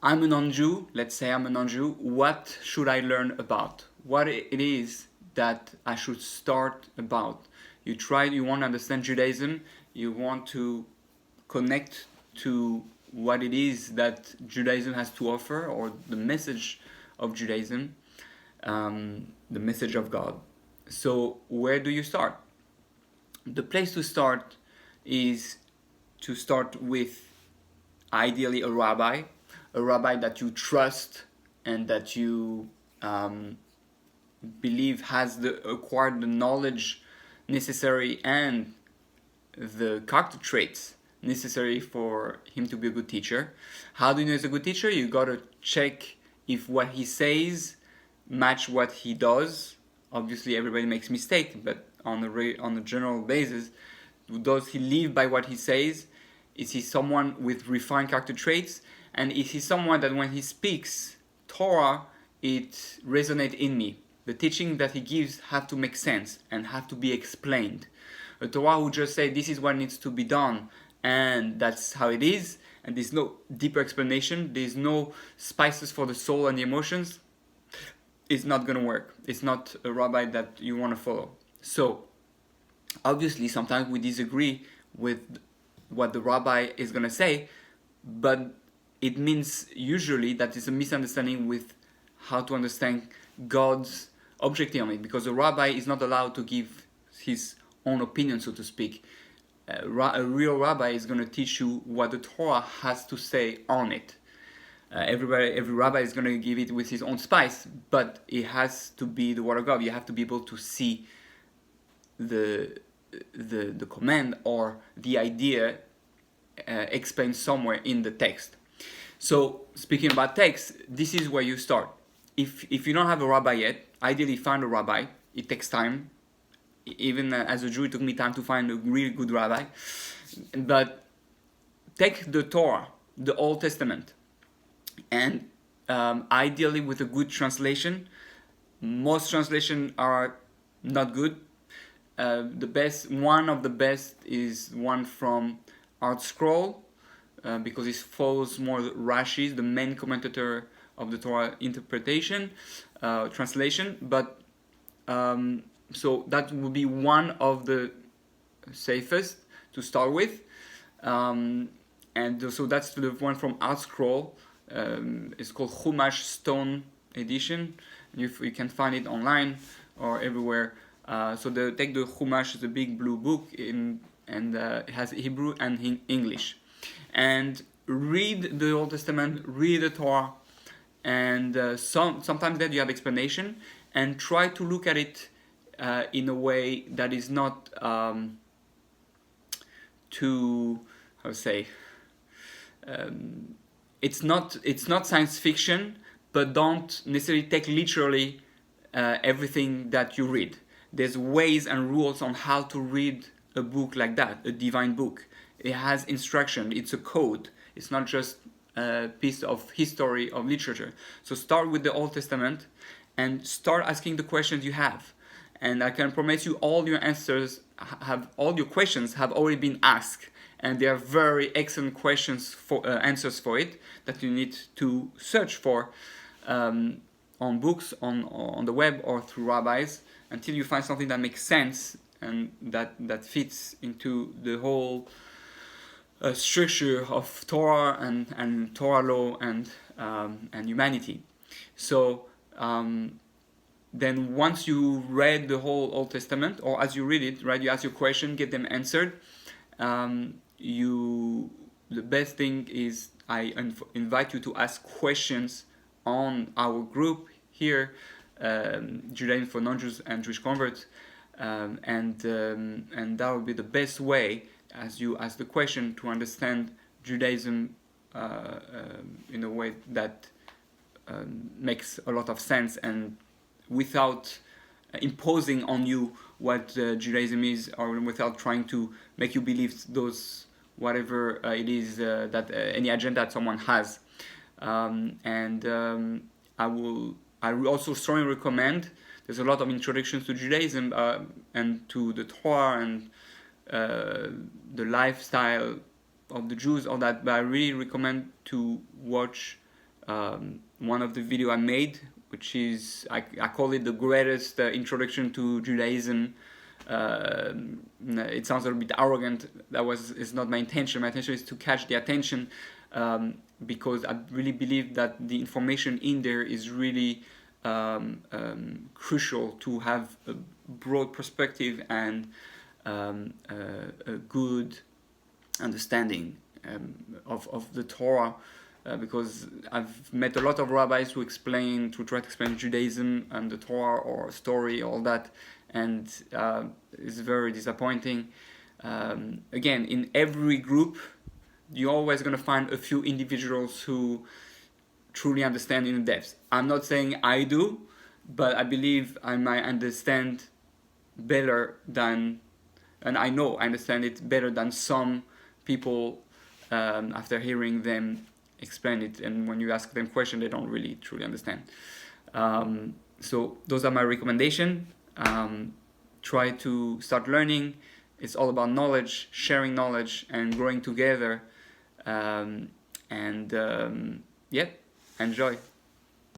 I'm a non-Jew, let's say I'm a non-Jew, what should I learn about? What it is that I should start about? You want to understand Judaism, you want to connect to what it is that Judaism has to offer, or the message of Judaism, the message of God. So where do you start? The place to start is to start with ideally a rabbi that you trust and that you believe has acquired the knowledge necessary and the character traits necessary for him to be a good teacher. How do you know he's a good teacher? You gotta check if what he says match what he does. Obviously, everybody makes mistakes, but on a general basis, does he live by what he says? Is he someone with refined character traits? And is he someone that when he speaks Torah, it resonates in me? The teaching that he gives have to make sense and have to be explained. A Torah who just say this is what needs to be done and that's how it is, and there's no deeper explanation, there's no spices for the soul and the emotions, it's not going to work. It's not a rabbi that you want to follow. So, obviously, sometimes we disagree with what the rabbi is going to say, but it means usually that it's a misunderstanding with how to understand God's objective on it, because the rabbi is not allowed to give his own opinion, so to speak. A real rabbi is going to teach you what the Torah has to say on it. Every rabbi is going to give it with his own spice, but it has to be the word of God. You have to be able to see the command or the idea explained somewhere in the text. So speaking about text, this is where you start. If you don't have a rabbi yet, ideally find a rabbi. It takes time. Even as a Jew, it took me time to find a really good rabbi. But take the Torah, the Old Testament, and ideally with a good translation. Most translations are not good. One of the best is one from Art Scroll, because it follows more Rashi's, the main commentator of the Torah interpretation, translation. But so that would be one of the safest to start with, and so that's the one from Art Scroll. It's called Chumash Stone Edition. You can find it online or everywhere. So take the Chumash, the big blue book, and it has Hebrew and English, and read the Old Testament, read the Torah, and sometimes there you have explanation, and try to look at it in a way that is not too, how to say, it's not science fiction, but don't necessarily take literally everything that you read. There's ways and rules on how to read a book like that, a divine book. It has instruction, it's a code. It's not just a piece of history of literature. So start with the Old Testament and start asking the questions you have. And I can promise you all your questions have already been asked. And they are very excellent questions for answers for it that you need to search for on books, on the web, or through rabbis, until you find something that makes sense and that fits into the whole structure of Torah and Torah law and humanity. So then once you read the whole Old Testament, or as you read it, right, you ask your question, get them answered. The best thing is I invite you to ask questions on our group here, Judaism for non-Jews and Jewish converts, and that will be the best way, as you ask the question, to understand Judaism in a way that makes a lot of sense, and without imposing on you what Judaism is, or without trying to make you believe those whatever it is that any agenda that someone has. I will also strongly recommend. There's a lot of introductions to Judaism and to the Torah and the lifestyle of the Jews, all that. But I really recommend to watch one of the video I made, which is I call it the greatest introduction to Judaism. It sounds a little bit arrogant. It's not my intention. My intention is to catch the attention, because I really believe that the information in there is really crucial to have a broad perspective and a good understanding of the Torah. Because I've met a lot of rabbis who try to explain Judaism and the Torah or story, all that, and it's very disappointing. Again, in every group, you're always going to find a few individuals who truly understand in depth. I'm not saying I do, but I believe I might understand better than, and I know I understand it better than some people after hearing them explain it, and when you ask them questions, they don't really truly understand. So those are my recommendations. Try to start learning. It's all about knowledge, sharing knowledge, and growing together. Yeah, enjoy.